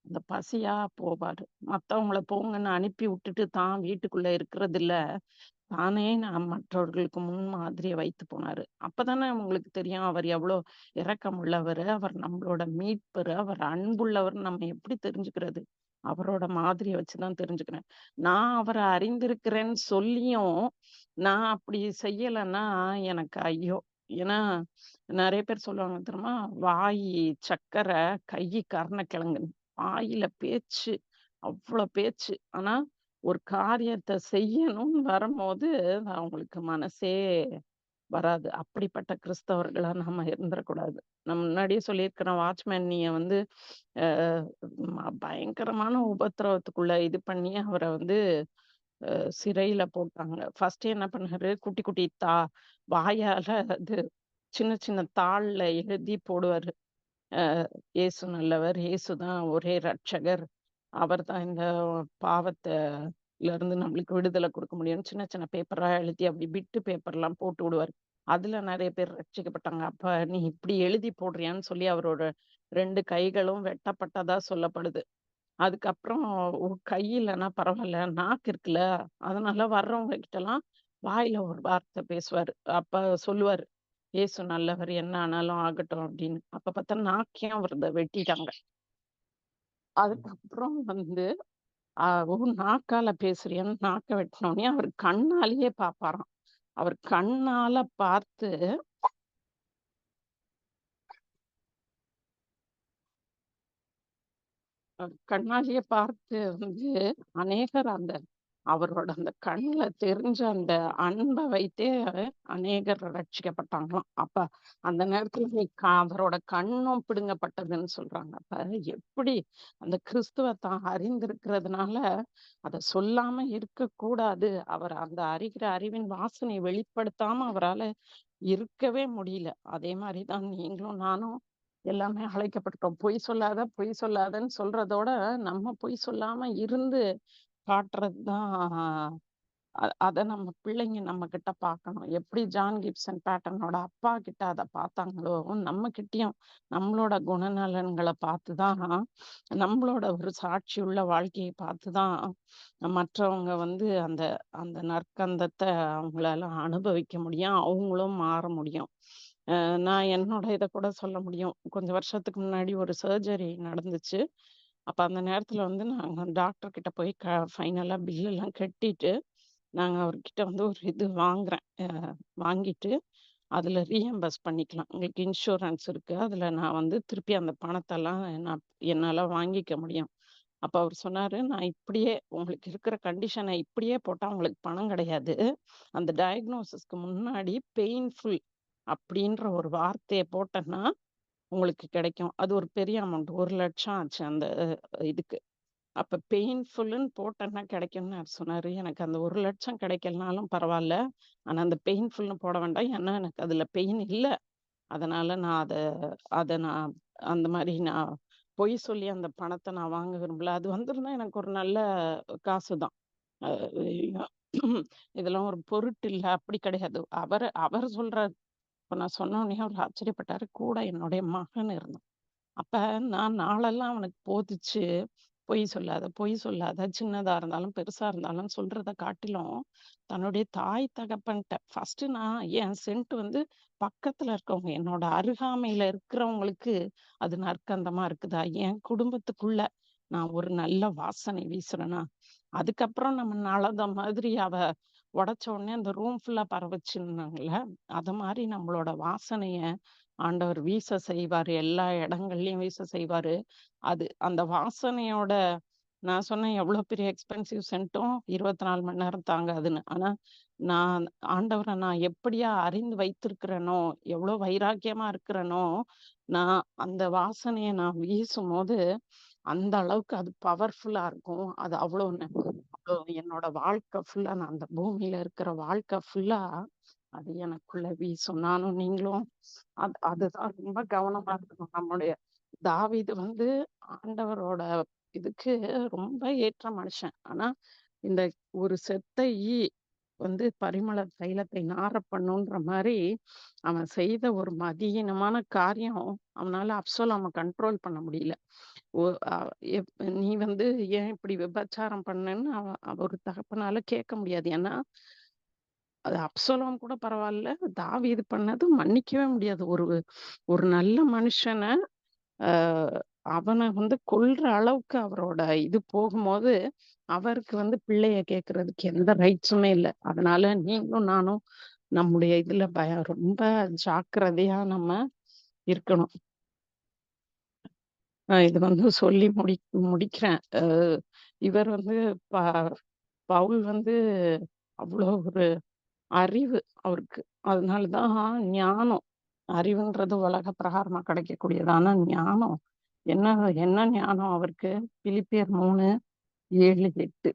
அந்த பசியா போவாரு. மத்தவங்கள போங்கன்னு அனுப்பி விட்டுட்டு தான் வீட்டுக்குள்ள இருக்கிறதில்ல. தானே மற்றவர்களுக்கு முன்மாதிரியா வைத்து போனாரு. அப்பதானே உங்களுக்கு தெரியும் அவர் எவ்வளோ இரக்கமுள்ளவரு, அவர் நம்மளோட மீட்பரு, அவர் அன்புள்ளவர்ன்னு நம்ம எப்படி தெரிஞ்சுக்கிறது? அவரோட மாதிரிய வச்சு தான் தெரிஞ்சுக்கிறேன். நான் அவர அறிந்திருக்கிறேன்னு சொல்லியும், நான் அப்படி செய்யலன்னா எனக்கு ஐயோ! ஏன்னா நெறைய பேர் சொல்லுவாங்க தெரியுமா? "வாயி சக்கரை, கையி கருணக்கிழங்குன்னு." வாயில பேச்சு, அவ்ளோ பேச்சு. ஆனா ஒரு காரியத்த செய்யணும்னு வரும்போது, அவங்களுக்கு மனசே வராது. அப்படிப்பட்ட கிறிஸ்தவர்களா நம்ம இருந்துறக்கூடாது. நான் முன்னாடியே சொல்லியிருக்கிறேன், வாட்ச்மேன் நீங்க வந்து அ பயங்கரமான உபத்திரவத்துக்குள்ள இது பண்ணி அவர வந்து சிறையில போட்டாங்க. ஃபர்ஸ்ட்டு என்ன பண்ணாரு, குட்டி குட்டி வாயால அது சின்ன சின்ன தாள்ல எழுதி போடுவாரு. அ "இயேசு நல்லவர், இயேசு தான் ஒரே ரட்சகர். அவர் தான் இந்த பாவத்தலருந்து நம்மளுக்கு விடுதலை குடுக்க முடியும்னு" சின்ன சின்ன பேப்பரா எழுதி அப்படி பிட்டு பேப்பர்லாம் போட்டு விடுவாரு. அதுல நெறைய பேர் ரட்சிக்கப்பட்டாங்க. அப்ப நீ இப்படி எழுதி போடுறியான்னு சொல்லி அவரோட 2 கைகளும் வெட்டப்பட்டதா சொல்லப்படுது. அதுக்கப்புறம் கை இல்லன்னா பரவால்ல, நாக்கு இருக்குல்ல, அதனால வர்றவங்க கிட்டலாம் வாயில ஒரு வார்த்தை பேசுவாரு. அப்ப சொல்லுவாரு, "இயேசு நல்லவர், என்ன ஆனாலும் ஆகட்டும்" அப்படின்னு. அப்ப பார்த்தா நாக்கையும் அவரத வெட்டிட்டாங்க. அதுக்கப்புறம் வந்து "ஓ! நாக்கால பேசுறியான்னு" நாக்க வெட்டுனோனே அவர் கண்ணாலேயே பார்ப்பாராம். அவர் கண்ணால பார்த்து கண்ணாலேயே பார்த்து வந்து அநேகர் அந்த அவரோட அந்த கண்ல தெரிஞ்ச அந்த அன்ப வைத்தே அநேகர் ரட்சிக்கப்பட்டாங்களாம். அப்ப அந்த நேரத்துல அவரோட கண்ணும் பிடுங்கப்பட்டதுன்னு சொல்றாங்க. அப்ப எப்படி அந்த கிறிஸ்துவ தான் அறிந்திருக்கிறதுனால அத சொல்லாம இருக்கக்கூடாது. அவர் அந்த அறிகிற அறிவின் வாசனைய வெளிப்படுத்தாம அவரால இருக்கவே முடியல. அதே மாரி தான் நீங்களும் நானும் எல்லாமே அழைக்கப்பட்டுட்டோம். பொய் சொல்லாத, பொய் சொல்லாதன்னு சொல்றதோட, நம்ம பொய் சொல்லாம இருந்து காட்டுறது தான் அத நம்ம பிள்ளைங்க நம்மகிட்ட பார்க்கணும். எப்படி ஜான் கிப்சன் பேட்டனோட அப்பா கிட்ட அத பார்த்தாங்களோ, நம்ம கிட்டயும் நம்மளோட குணநலன்கள பார்த்து தான், நம்மளோட ஒரு சாட்சியுள்ள வாழ்க்கைய பார்த்து தான், மற்றவங்க வந்து அந்த அந்த நற்கந்தத்த அவங்களால அனுபவிக்க முடியும். அவங்களும் மாற முடியும். நான் என்னோட இத கூட சொல்ல முடியும். கொஞ்சம் வருஷத்துக்கு முன்னாடி ஒரு சர்ஜரி நடந்துச்சு. அப்ப அந்த நேரத்துல வந்து நாங்க டாக்டர் கிட்ட போய் ஃபைனலா பில் எல்லாம் கட்டிட்டு, நாங்க அவர்கிட்ட வந்து ஒரு இது வாங்குறேன். வாங்கிட்டு அதுல ரீஎம்பர்ஸ் பண்ணிக்கலாம். உங்களுக்கு இன்சூரன்ஸ் இருக்கு. அதுல நான் வந்து திருப்பி அந்த பணத்தெல்லாம் என்னால வாங்கிக்க முடியும். அப்ப அவரு சொன்னாரு, "நான் இப்படியே உங்களுக்கு இருக்கிற கண்டிஷன இப்படியே போட்டா உங்களுக்கு பணம் கிடையாது. அந்த டயக்னோசிஸ்க்கு முன்னாடி பெயின்ஃபுல் அப்படின்ற ஒரு வார்த்தைய போட்டேன்னா, உங்களுக்கு கிடைக்கும்." அது ஒரு பெரிய அமௌண்ட். 1,00,000 ஆச்சு அந்த இதுக்கு. அப்ப பெயின்ஃபுல்லுன்னு போட்டேன்னா கிடைக்கும்னு அவரு சொன்னாரு. எனக்கு அந்த 1,00,000 கிடைக்கலனாலும் பரவால்ல. ஆனா அந்த பெயின்ஃபுல்ன்னு போட வேண்டாம். ஏன்னா எனக்கு அதுல பெயின் இல்ல. அதனால நான் அத அத நான் அந்த மாரி நான் பொய் சொல்லி அந்த பணத்த நான் வாங்க விரும்பல. அது வந்திருந்தா எனக்கு ஒரு நல்ல காசு தான். அ இதெல்லாம் ஒரு பொருட்டு இல்ல. அப்படி கிடையாது. அவர் சொல்றாரு. இப்ப நான் சொன்னோனே அவரு ஆச்சரியப்பட்டாரு. கூட என்னுடைய மகன் இருந்தான். அப்ப நான் நாளெல்லாம் அவனுக்கு போதிச்சு, பொய் சொல்லாத, பொய் சொல்லாத. சின்னதா இருந்தாலும், பெருசா இருந்தாலும் சொல்றத காட்டிலும், தன்னுடைய தாய் தகப்பன்ட்ட ஃபர்ஸ்ட்டு நான் என் சென்ட் வந்து பக்கத்துல இருக்கவங்க, என்னோட அருகாமையில இருக்கிறவங்களுக்கு அது நற்கந்தமா இருக்குதா? என் குடும்பத்துக்குள்ள நான் ஒரு நல்ல வாசனை வீசுறேனா? அதுக்கப்புறம் நம்ம நலந்த மாதிரி அவ உடைச்ச உடனே அந்த ரூம் ஃபுல்லா பரவுச்சுன்னாங்கல்ல, அத மாரி நம்மளோட வாசனைய ஆண்டவர் வீச செய்வாரு. எல்லா இடங்கள்லயும் வீச செய்வாரு. அது அந்த வாசனையோட நான் சொன்னேன் எவ்வளோ பெரிய எக்ஸ்பென்சிவ் சென்ட்டும் 24 மணி நேரம் தாங்காதுன்னு. ஆனா, நான் ஆண்டவர நான் எப்படியா அறிந்து வைத்திருக்கிறேனோ, எவ்வளோ வைராக்கியமா இருக்கிறேனோ, நான் அந்த வாசனைய நான் வீசும்போது, அந்த அளவுக்கு அது பவர்ஃபுல்லா இருக்கும். அது அவ்வளோ என்னோட வாழ்க்கை ஃபுல்லா, நான் அந்த பூமியில இருக்கிற வாழ்க்கை ஃபுல்லா அது எனக்குள்ள வீசும். நானும் நீங்களும் அதுதான் ரொம்ப கவனமா இருக்கணும். நம்முடைய தாவீது ஆண்டவரோட இதுக்கு ரொம்ப ஏற்ற மனுஷன். ஆனா இந்த ஒரு செத்த ஈ பரிமள தைலத்தை நார பண்ணுன்ற மாதிரி அவன் செய்த ஒரு மதியீனமான காரியம் அவனால அப்சலோம கண்ட்ரோல் பண்ண முடியல. ஓ நீ ஏன் இப்படி விபச்சாரம் பண்ணன்னு ஒரு தகப்பனால கேட்க முடியாது. ஏன்னா அது அப்சலோம் கூட பரவாயில்ல, தாவீது பண்ணது மன்னிக்கவே முடியாது. ஒரு ஒரு நல்ல மனுஷன ஆஹ் அவனை கொல்ற அளவுக்கு அவரோட இது போகும்போது அவருக்கு பிள்ளைய கேட்கறதுக்கு எந்த ரைட்ஸுமே இல்லை. அதனால நீங்களும் நானும் நம்முடைய இதுல ரொம்ப ஜாக்கிரதையா நம்ம இருக்கணும். இது சொல்லி முடிக்கிறேன். இவர் ப- பவுல் அவ்வளோ ஒரு அறிவு அவருக்கு. அதனாலதான் ஞானம், அறிவுன்றது உலக பிரகாரமா கிடைக்கக்கூடியதான ஞானம். என்ன என்ன ஞானம் அவருக்கு? பிலிப்பியர் 3:7-8.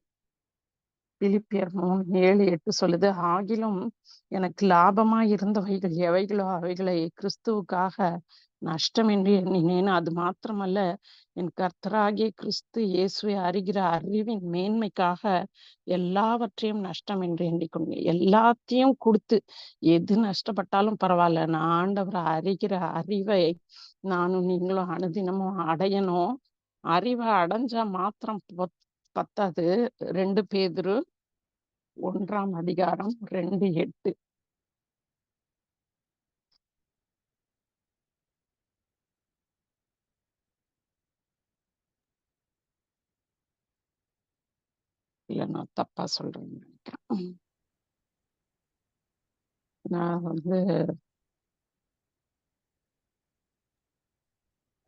பிலிப்பியர் 3:7-8 சொல்லுது, ஆகிலும் எனக்கு லாபமாய் இருந்தவைகள் எவைகளோ அவைகளை கிறிஸ்துவுக்காக நஷ்டமின்றி எண்ணினேன். அது மாத்திரமல்ல, என் கர்த்தராகிய கிறிஸ்து இயேசுவை அறிகிற அறிவின் மேன்மைக்காக எல்லாவற்றையும் நஷ்டம் என்று எண்ணிக்கொண்டேன். எல்லாத்தையும் கொடுத்து எது நஷ்டப்பட்டாலும் பரவாயில்ல, நான் ஆண்டவரை அறிகிற அறிவை நானும் நீங்களும் அனுதினமும் அடையணும். அறிவை அடைஞ்சா மாத்திரம் பத்தாது. 2 பேதுரு 1:2-8. இல்ல, நான் தப்பா சொல்றேன்னு நினைக்கிறேன். நான்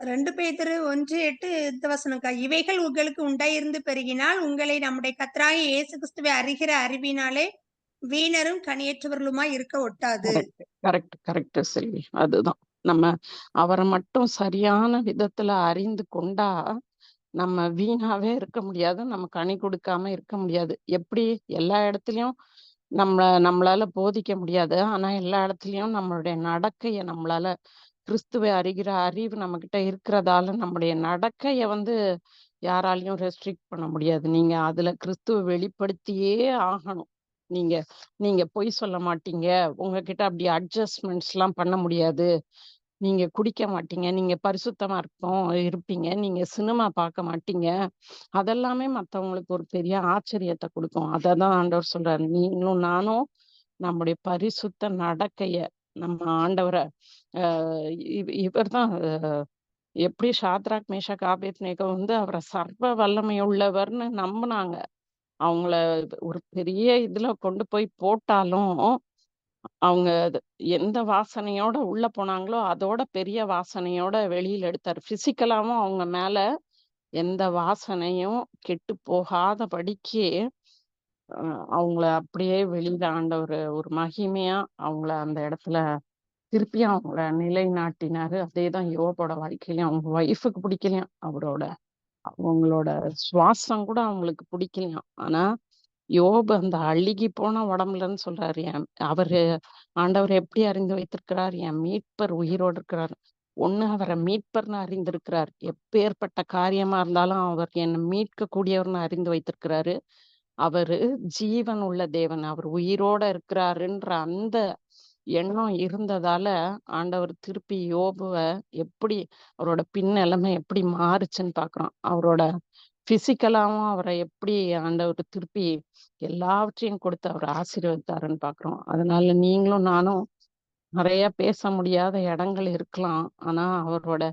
2 பேதுரு 1:8 இந்த வசனம்க்கா. இவைகள் உங்களுக்கு உண்டாயிருந்து பெருகினால் உங்களை நம்முடைய கர்த்தராகிய இயேசு கிறிஸ்துவை அறிகிற அறிவினாலே வீணரும் கனியற்றவர்களுமாய் இருக்க ஒட்டாது. கரெக்ட் கரெக்ட் செல்வி. அதுதான், நம்ம அவரை மட்டும் சரியான விதத்துல அறிந்து கொண்டா நம்ம வீணாவே இருக்க முடியாது, நம்ம கனி கொடுக்காம இருக்க முடியாது. எப்படி? எல்லா இடத்துலயும் நம்மளால போதிக்க முடியாது. ஆனா எல்லா இடத்துலயும் நம்மளுடைய நடக்கைய நம்மளால, கிறிஸ்துவை அறிகிற அறிவு நம்ம கிட்ட இருக்கிறதால நம்முடைய நடக்கைய யாராலையும் ரெஸ்ட்ரிக்ட் பண்ண முடியாது. நீங்க அதுல கிறிஸ்துவ வெளிப்படுத்தியே ஆகணும். நீங்க நீங்க பொய் சொல்ல மாட்டீங்க, உங்ககிட்ட அப்படி அட்ஜஸ்ட்மெண்ட்ஸ் எல்லாம் பண்ண முடியாது, நீங்க குடிக்க மாட்டீங்க, நீங்க பரிசுத்தமா இருப்பீங்க, நீங்க சினிமா பார்க்க மாட்டீங்க. அதெல்லாமே மத்தவங்களுக்கு ஒரு பெரிய ஆச்சரியத்தை கொடுக்கும். அததான் ஆண்டவர் சொல்றாரு, நீங்களும் நானும் நம்முடைய பரிசுத்த நடக்கைய, நம்ம ஆண்டவரை இவர்தான் எப்படி சாத்ராக் மேஷாக் ஆபேத்நேகோ அவரை சர்வ வல்லமை உள்ளவர்னு நம்பினாங்க. அவங்கள ஒரு பெரிய இதுல கொண்டு போய் போட்டாலும் அவங்க எந்த வாசனையோட உள்ள போனாங்களோ அதோட பெரிய வாசனையோட வெளியில எடுத்தாரு. பிசிக்கலாவும் அவங்க மேல எந்த வாசனையும் கெட்டு போகாதபடிக்கு அவங்கள அப்படியே வெளியில ஆண்டவர் ஒரு மகிமையா அவங்கள அந்த இடத்துல திருப்பியும் அவங்கள நிலைநாட்டினாரு. அதேதான் யோபோட வாழ்க்கையிலயும். அவங்க ஒய்ஃபுக்கு பிடிக்கலையாம், அவங்களோட சுவாசம் கூட அவங்களுக்கு பிடிக்கலையாம். ஆனா யோபு அந்த அழுகி போன உடம்புலன்னு சொல்றாரு, அவரு ஆண்டவர் எப்படி அறிந்து வைத்திருக்கிறார்? என் மீட்பர் உயிரோடு இருக்கிறார். ஒண்ணு அவரை மீட்பர்னு அறிந்திருக்கிறார். எப்பேற்பட்ட காரியமா இருந்தாலும் அவர் என்னை மீட்க கூடியவர்னு அறிந்து வைத்திருக்கிறாரு. அவரு ஜீவன் உள்ள தேவன், அவர் உயிரோட இருக்கிறாருன்ற அந்த எண்ணம் இருந்ததால ஆண்டவர் திருப்பி யோபுவ எப்படி, அவரோட பின்னெல்லாமே எப்படி மாறுச்சுன்னு பாக்குறோம். அவரோட பிசிக்கலாவும் அவரை எப்படி ஆண்டவர் திருப்பி எல்லாவற்றையும் கொடுத்து அவரை ஆசீர்வதித்தாருன்னு பாக்குறோம். அதனால நீங்களும் நானும் நிறைய பேச முடியாத இடங்கள் இருக்கலாம். ஆனா அவரோட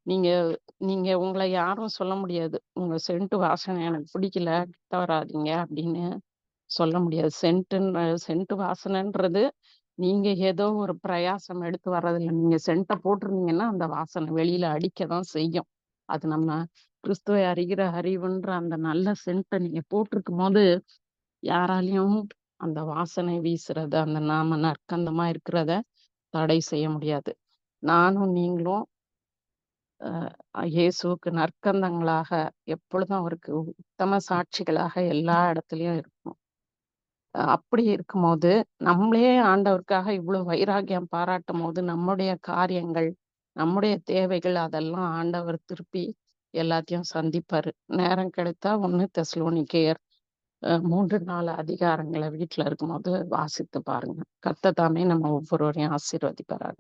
நீங்க நீங்க உங்களை யாரும் சொல்ல முடியாது, உங்க சென்ட் வாசனை எனக்கு பிடிக்கல, கிட்ட வராதீங்க அப்படின்னு சொல்ல முடியாது. சென்ட் வாசனைன்றது நீங்க ஏதோ ஒரு பிரயாசம் எடுத்து வர்றதில்லை. நீங்க சென்ட்டை போட்டிருந்தீங்கன்னா அந்த வாசனை வெளியில அடிக்கதான் செய்யும். அது நம்ம கிறிஸ்துவை அறிகிற அறிவுன்ற அந்த நல்ல சென்ட்டை நீங்க போட்டிருக்கும் போது யாராலையும் அந்த வாசனை வீசுறது, அந்த நாம நற்கந்தமா இருக்கிறத தடை செய்ய முடியாது. நானும் நீங்களும் இயேசுவுக்கு நற்கந்தங்களாக எப்பொழுதும் அவருக்கு உத்தம சாட்சிகளாக எல்லா இடத்துலயும் இருக்கும். அப்படி இருக்கும்போது நம்மளே ஆண்டவருக்காக இவ்வளவு வைராகியம் பாராட்டும் போது நம்முடைய காரியங்கள், நம்முடைய தேவைகள் அதெல்லாம் ஆண்டவர் திருப்பி எல்லாத்தையும் சந்திப்பாரு. நேரம் கிடைத்தா 1 தெசலோனிக்கேயர் 3-4 அதிகாரங்களை வீட்டுல இருக்கும்போது வாசித்து பாருங்க. கர்த்தர் தாமே நம்ம ஒவ்வொருவரையும் ஆசீர்வதிப்பாராக.